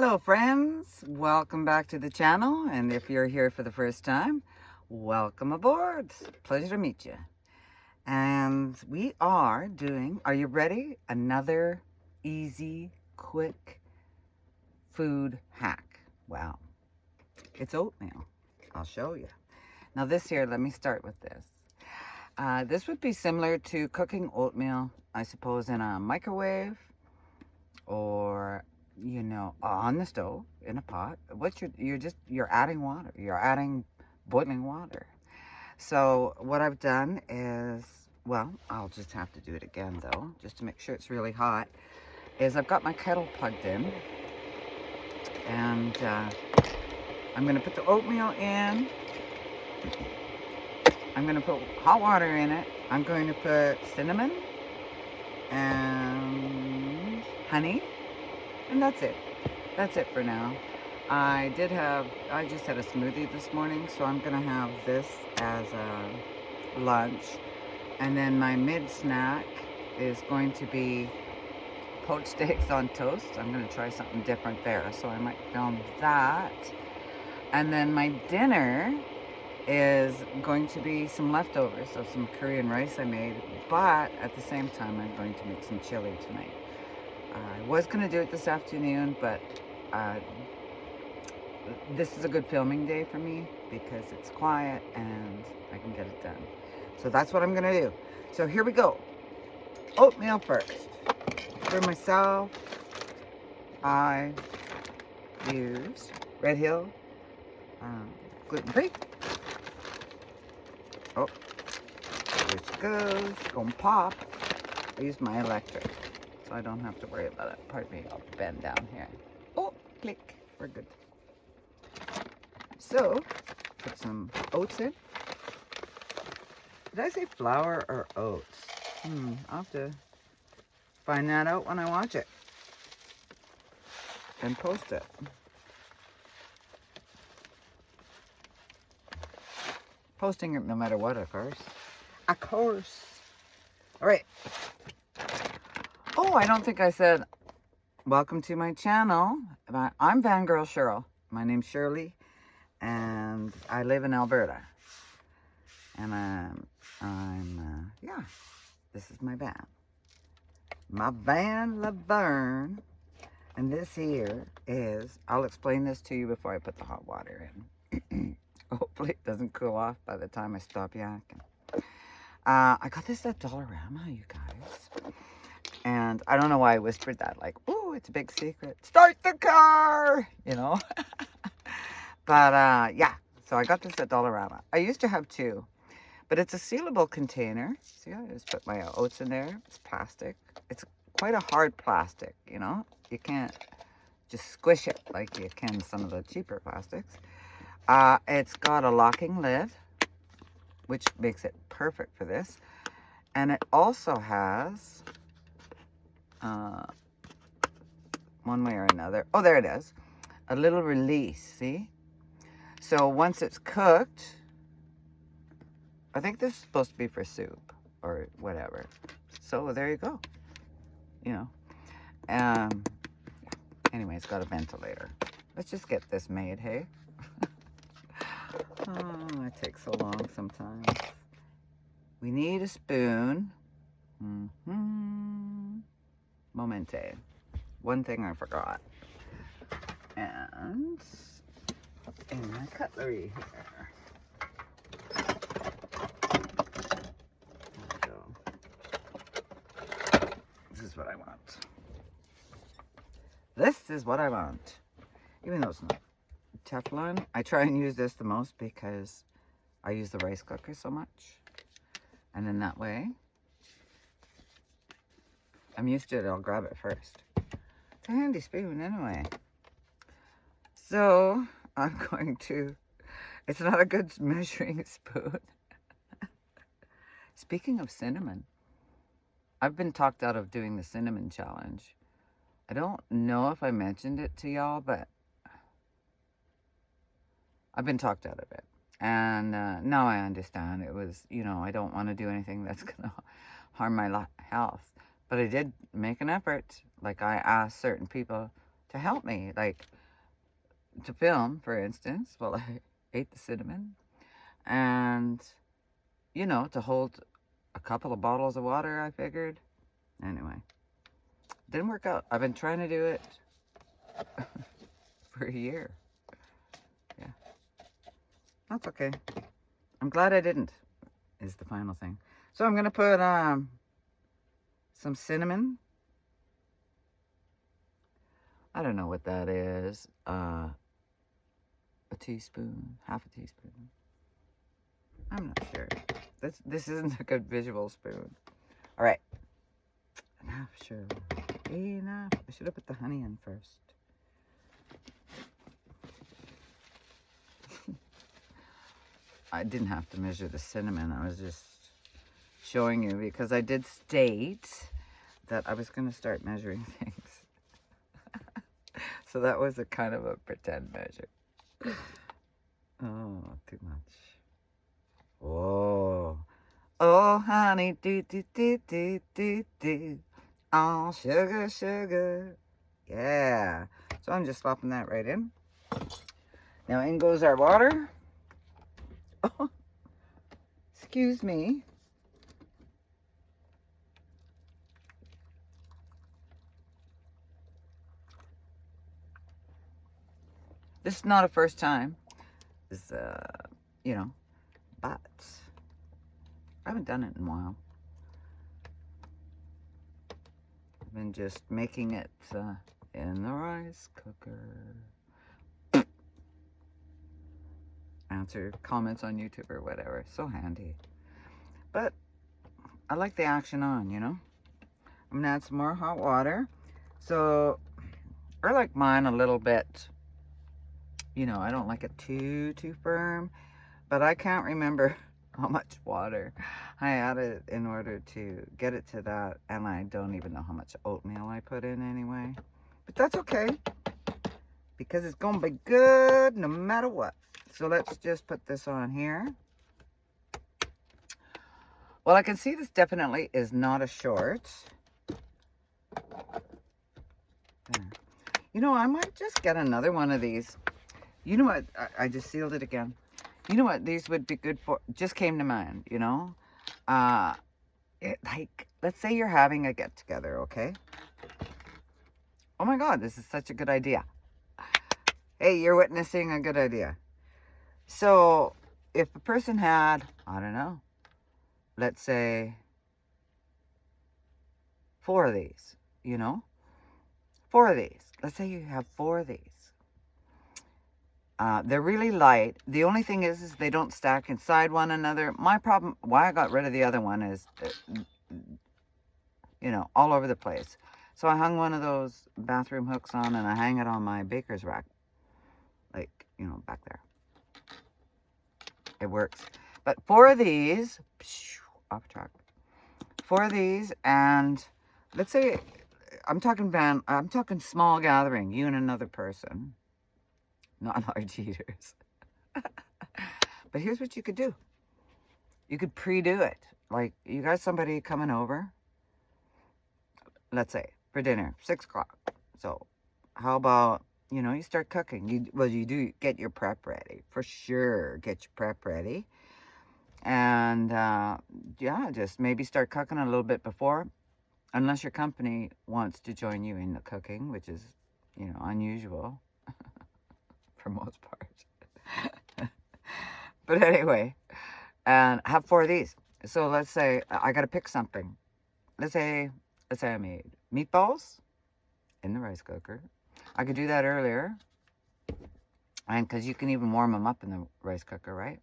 Hello friends, welcome back to the channel, and if you're here for the first time, welcome aboard. Pleasure to meet you. And we are doing, are you ready? Another easy, quick food hack. Wow, it's oatmeal. I'll show you. Now this here, let me start with this. This would be similar to cooking oatmeal, I suppose, in a microwave or on the stove in a pot. You're adding water. You're adding boiling water. So what I've done is, well, I'll just have to do it again though, just to make sure it's really hot, is I've got my kettle plugged in, and I'm gonna put the oatmeal in. I'm gonna put hot water in it. I'm going to put cinnamon and honey, and that's it. That's it for now. I just had a smoothie this morning, so I'm gonna have this as a lunch. And then my mid-snack is going to be poached eggs on toast. I'm gonna try something different there, so I might film that. And then my dinner is going to be some leftovers of some Korean rice I made, but at the same time I'm going to make some chili tonight. I was going to do it this afternoon, but this is a good filming day for me because it's quiet and I can get it done. So that's what I'm going to do. So here we go. Oatmeal first. For myself, I use Red Hill gluten-free. Oh, there she goes. Gonna pop. I use my electric, so I don't have to worry about it. Pardon me, I'll bend down here. Oh, click. We're good. So, put some oats in. Did I say flour or oats? I'll have to find that out when I watch it and post it. Posting it no matter what, of course. Of course. All right. Oh, I don't think I said welcome to my channel. I'm Girl Shirl. My name's Shirley, and I live in Alberta. And yeah, this is my van. My van Laverne. And this here is, I'll explain this to you before I put the hot water in. Hopefully it doesn't cool off by the time I stop yakking. I got this at Dollarama, you guys. And I don't know why I whispered that, like, ooh, it's a big secret. Start the car, But yeah, so I got this at Dollarama. I used to have two, but it's a sealable container. See, I just put my oats in there. It's plastic. It's quite a hard plastic, You can't just squish it like you can some of the cheaper plastics. It's got a locking lid, which makes it perfect for this. And it also has, one way or another, oh, there it is, a little release, see? So once it's cooked, I think this is supposed to be for soup or whatever. So there you go, Anyway, it's got a ventilator. Let's just get this made, hey? Oh, it takes so long sometimes. We need a spoon. Momente. One thing I forgot. And in my cutlery here. There we go. This is what I want. This is what I want. Even though it's not Teflon, I try and use this the most because I use the rice cooker so much. And then that way, I'm used to it. I'll grab it first. It's a handy spoon anyway. So I'm going to, it's not a good measuring spoon. Speaking of cinnamon, I've been talked out of doing the cinnamon challenge. I don't know if I mentioned it to y'all, but I've been talked out of it. And now I understand. It was, I don't want to do anything that's going to harm my health. But I did make an effort. Like I asked certain people to help me, like to film, for instance, while I ate the cinnamon, and you know, to hold a couple of bottles of water, I figured. Anyway, didn't work out. I've been trying to do it for a year. Yeah, that's okay. I'm glad I didn't, is the final thing. So I'm gonna put some cinnamon. I don't know what that is. A teaspoon, half a teaspoon. I'm not sure. This isn't a good visual spoon. All right. Enough, sure. Enough. I should have put the honey in first. I didn't have to measure the cinnamon. I was just showing you because I did state that I was going to start measuring things. So that was a kind of a pretend measure. Oh, too much. Oh. Oh, honey, do, do, do, do, do, do. Oh, sugar, sugar. Yeah. So I'm just slopping that right in. Now in goes our water. Oh, excuse me. This is not a first time. It's, you know, but I haven't done it in a while. I've been just making it in the rice cooker. Answer comments on YouTube or whatever. So handy. But I like the action on, you know. I'm gonna add some more hot water. So I like mine a little bit, you know, I don't like it too firm, but I can't remember how much water I added in order to get it to that, and I don't even know how much oatmeal I put in anyway. But that's okay, because it's gonna be good no matter what. So let's just put this on here. Well, I can see this definitely is not a short. There. You know, I might just get another one of these. You know what? I just sealed it again. You know what these would be good for? Just came to mind, you know? Like, let's say you're having a get-together, okay? Oh my God, this is such a good idea. Hey, you're witnessing a good idea. So, if a person had, I don't know, let's say 4 of these, you know? 4 of these. Let's say you have 4 of these. They're really light. The only thing is they don't stack inside one another. My problem, why I got rid of the other one is, you know, all over the place. So I hung one of those bathroom hooks on, and I hang it on my baker's rack. Like, you know, back there. It works. But 4 of these, off track. 4 of these, and let's say, I'm talking small gathering, you and another person. Not large eaters. But here's what you could do. You could pre-do it. Like, you got somebody coming over, let's say, for dinner, 6 o'clock. So, how about, you know, you start cooking. You do get your prep ready. For sure, get your prep ready. And, yeah, just maybe start cooking a little bit before. Unless your company wants to join you in the cooking, which is, you know, unusual. For most part. But anyway, and have 4 of these. So let's say I got to pick something. Let's say I made meatballs in the rice cooker. I could do that earlier, and because you can even warm them up in the rice cooker, right?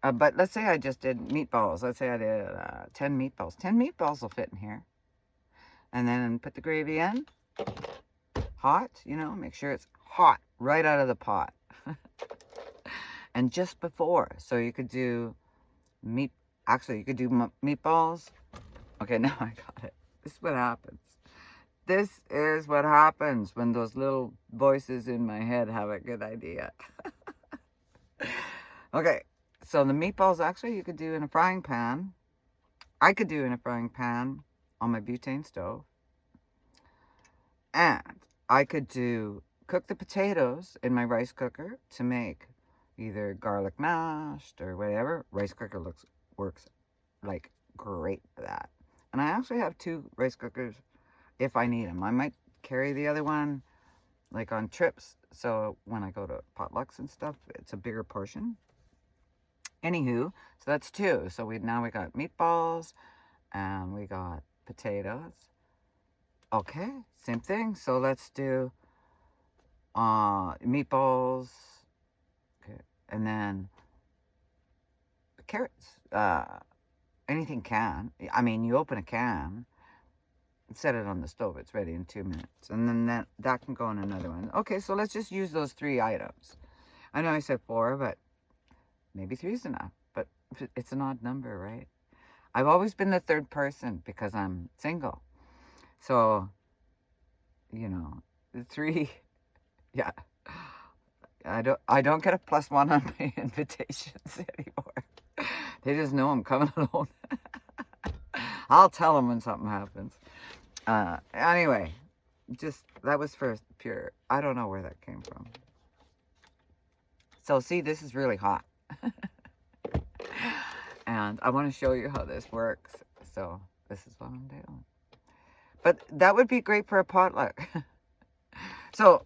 But let's say I just did meatballs. Let's say I did 10 meatballs. 10 meatballs will fit in here. And then put the gravy in. Hot, you know, make sure it's hot right out of the pot. And just before, so you could do you could do meatballs. Okay, now I got it. This is what happens. This is what happens when those little voices in my head have a good idea. Okay, so the meatballs actually you could do in a frying pan. I could do in a frying pan on my butane stove. And I could cook the potatoes in my rice cooker to make either garlic mashed or whatever. Rice cooker works like great for that. And I actually have two rice cookers if I need them. I might carry the other one like on trips, so when I go to potlucks and stuff, it's a bigger portion. Anywho, so that's two. So now we got meatballs and we got potatoes. Okay, same thing. So let's do meatballs. Okay, and then carrots. Anything can. I mean, you open a can, set it on the stove. It's ready in 2 minutes, and then that can go in another one. Okay, so let's just use those three items. I know I said four, but maybe three is enough. But it's an odd number, right? I've always been the third person because I'm single. So, you know, the three, yeah. I don't get a +1 on my invitations anymore. They just know I'm coming alone. I'll tell them when something happens. Anyway, that was for pure. I don't know where that came from. So see, this is really hot. And I want to show you how this works. So this is what I'm doing. But that would be great for a potluck. So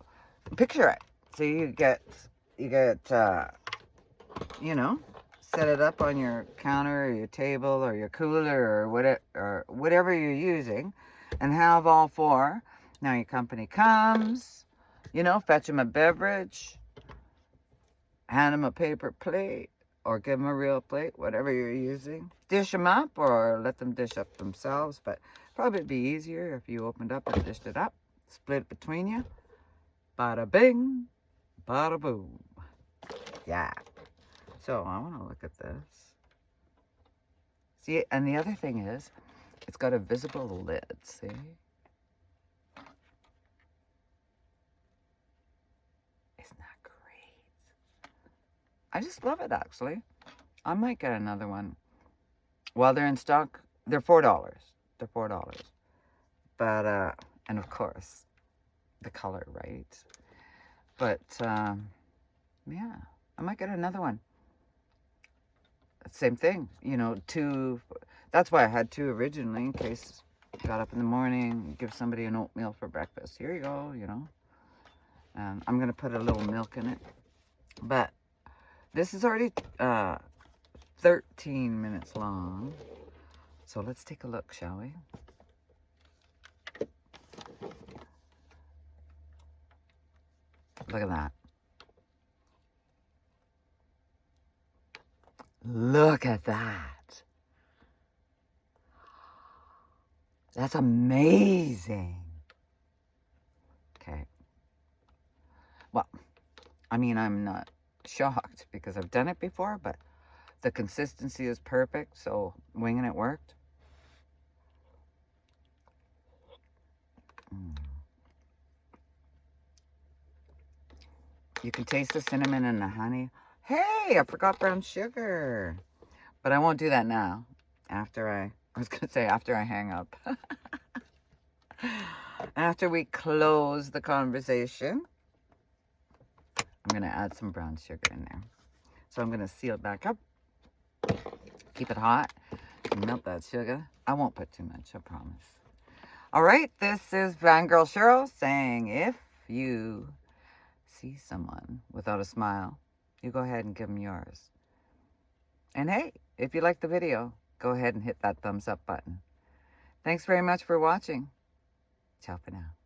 picture it. So you get, you know, set it up on your counter or your table or your cooler or whatever you're using, and have all four. Now your company comes, you know, fetch them a beverage, hand them a paper plate, or give them a real plate, whatever you're using. Dish them up or let them dish up themselves, but probably be easier if you opened up and dished it up, split it between you. Bada bing, bada boom. Yeah. So I want to look at this. See, and the other thing is, it's got a visible lid, see? Isn't that great? I just love it, actually. I might get another one. While they're in stock, they're $4. They're $4. But, and of course, the color, right? But, yeah, I might get another one. Same thing, you know, two. That's why I had two originally, in case I got up in the morning, give somebody an oatmeal for breakfast. Here you go, you know. And I'm going to put a little milk in it. But this is already 13 minutes long. So let's take a look, shall we? Look at that. Look at that. That's amazing. Okay. Well, I mean, I'm not shocked because I've done it before, but the consistency is perfect, so winging it worked. You can taste the cinnamon and the honey. Hey, I forgot brown sugar. But I won't do that now. I was going to say after I hang up. After we close the conversation, I'm going to add some brown sugar in there. So I'm going to seal it back up. Keep it hot. Melt that sugar. I won't put too much, I promise. All right, this is Girl Shirl saying if you see someone without a smile, you go ahead and give them yours. And hey, if you like the video, go ahead and hit that thumbs up button. Thanks very much for watching. Ciao for now.